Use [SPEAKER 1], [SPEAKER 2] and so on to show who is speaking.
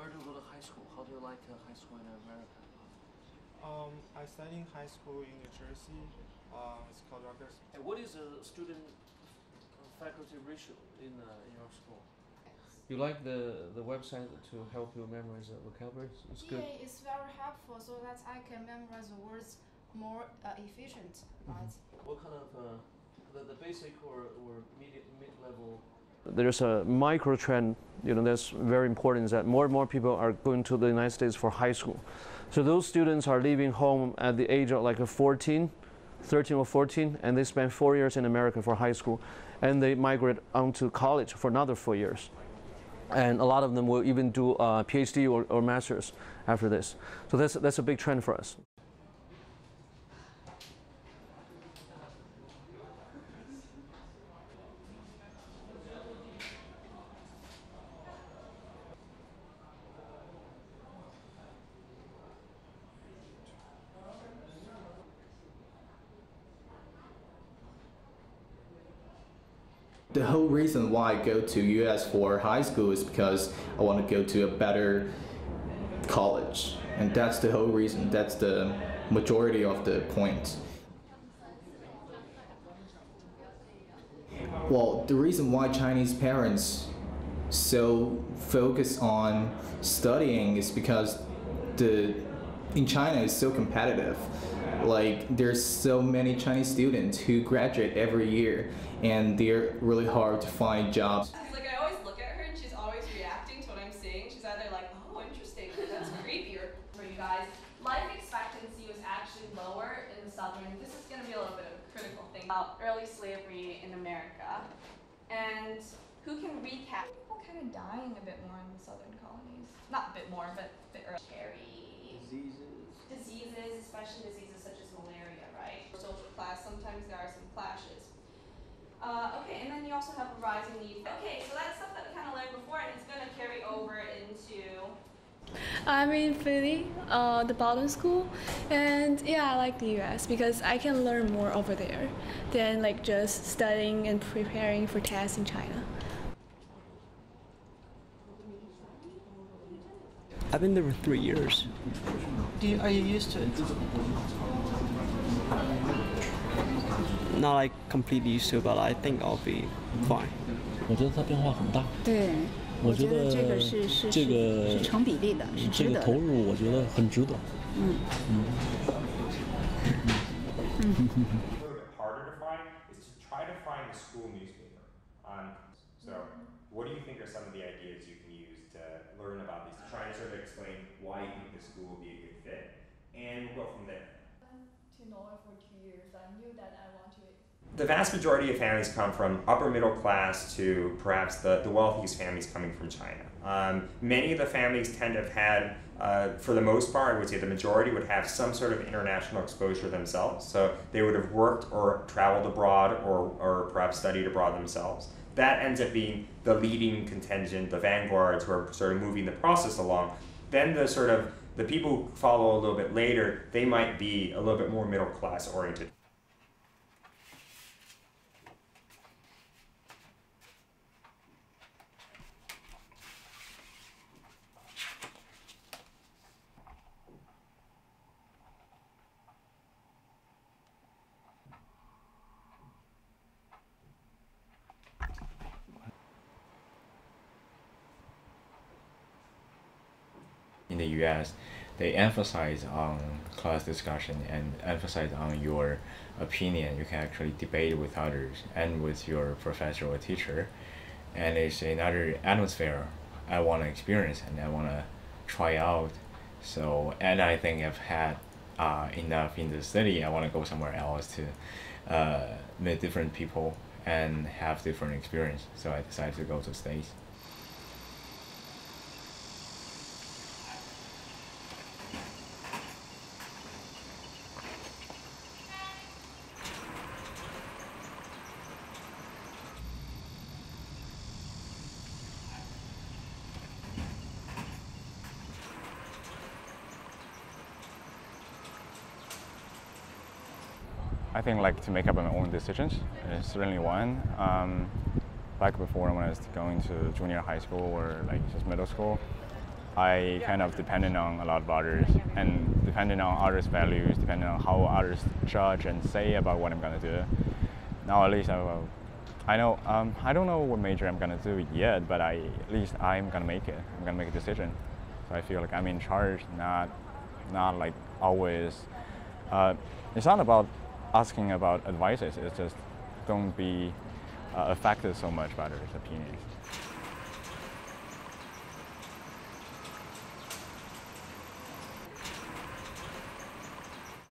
[SPEAKER 1] where to go to high school? How do you like high school in America?
[SPEAKER 2] I studied in high school in New Jersey. It's called Rutgers.
[SPEAKER 1] And what is the student faculty ratio in your school? You like the website to help you memorize the vocabulary? It's good.
[SPEAKER 3] Yeah, it's very helpful so that I can memorize the words more efficient, right?
[SPEAKER 1] What kind of the basic or mid-level? There's a micro trend, that's very important, is that more and more people are going to the United States for high school. So those students are leaving home at the age of like 13 or 14, and they spend 4 years in America for high school, and they migrate on to college for another 4 years. And a lot of them will even do a PhD or master's after this. So that's a big trend for us.
[SPEAKER 4] The whole reason why I go to US for high school is because I want to go to a better college. And that's the whole reason. That's the majority of the point. Well, the reason why Chinese parents so focus on studying is because in China it's so competitive. Like, there's so many Chinese students who graduate every year, and they're really hard to find jobs.
[SPEAKER 5] Like, I always look at her and she's always reacting to what I'm saying. She's either like, oh, interesting, or that's creepy, or for you guys. Life expectancy was actually lower in the southern. This is going to be a little bit of a critical thing about early slavery in America. And who can recap? People kind of dying a bit more in the southern colonies. Not a bit more, but a bit early. Diseases, especially diseases such as malaria, right? Social class, sometimes there are some clashes. Okay, and then you also have a rising need. Okay, so that's stuff that we kind of learned before, and it's going to carry over into...
[SPEAKER 6] I'm in Philly, the bottom school, and yeah, I like the US because I can learn more over there than like just studying and preparing for tests in China.
[SPEAKER 7] I've been there for 3 years.
[SPEAKER 8] Are you used to it?
[SPEAKER 7] Not like completely used to, but I think I'll be fine.
[SPEAKER 9] 我觉得它变化很大。
[SPEAKER 10] 对，
[SPEAKER 9] 我觉得
[SPEAKER 10] 这个是成比例的，是值得的。
[SPEAKER 9] 这个投入我觉得很值得。
[SPEAKER 11] A little bit harder to find is to try to find the school newspaper. So, what do you think are some of the ideas you can use to learn about these, to try to sort of explain why you think the school will be a good fit, and we'll go from there.
[SPEAKER 5] To know it for 2 years, I knew that I want to.
[SPEAKER 11] The vast majority of families come from upper middle class to perhaps the wealthiest families coming from China. Many of the families tend to have had, for the most part, I would say the majority would have some sort of international exposure themselves. So they would have worked or traveled abroad or perhaps studied abroad themselves. That ends up being the leading contingent, the vanguards who are sort of moving the process along. Then the people who follow a little bit later, they might be a little bit more middle class oriented.
[SPEAKER 12] In the US, they emphasize on class discussion and emphasize on your opinion. You can actually debate with others and with your professor or teacher. And it's another atmosphere I want to experience and I want to try out. So, and I think I've had enough in the city. I want to go somewhere else to meet different people and have different experience. So I decided to go to the States.
[SPEAKER 13] I think like to make up my own decisions is certainly one. Like before when I was going to junior high school or like just middle school, I kind of dependent on a lot of others, and depending on others' values, depending on how others judge and say about what I'm gonna do. Now at least I know, I don't know what major I'm gonna do yet, but at least I'm gonna make it. I'm gonna make a decision. So I feel like I'm in charge, not like always. It's not about asking about advices. It's just don't be affected so much by others' opinions.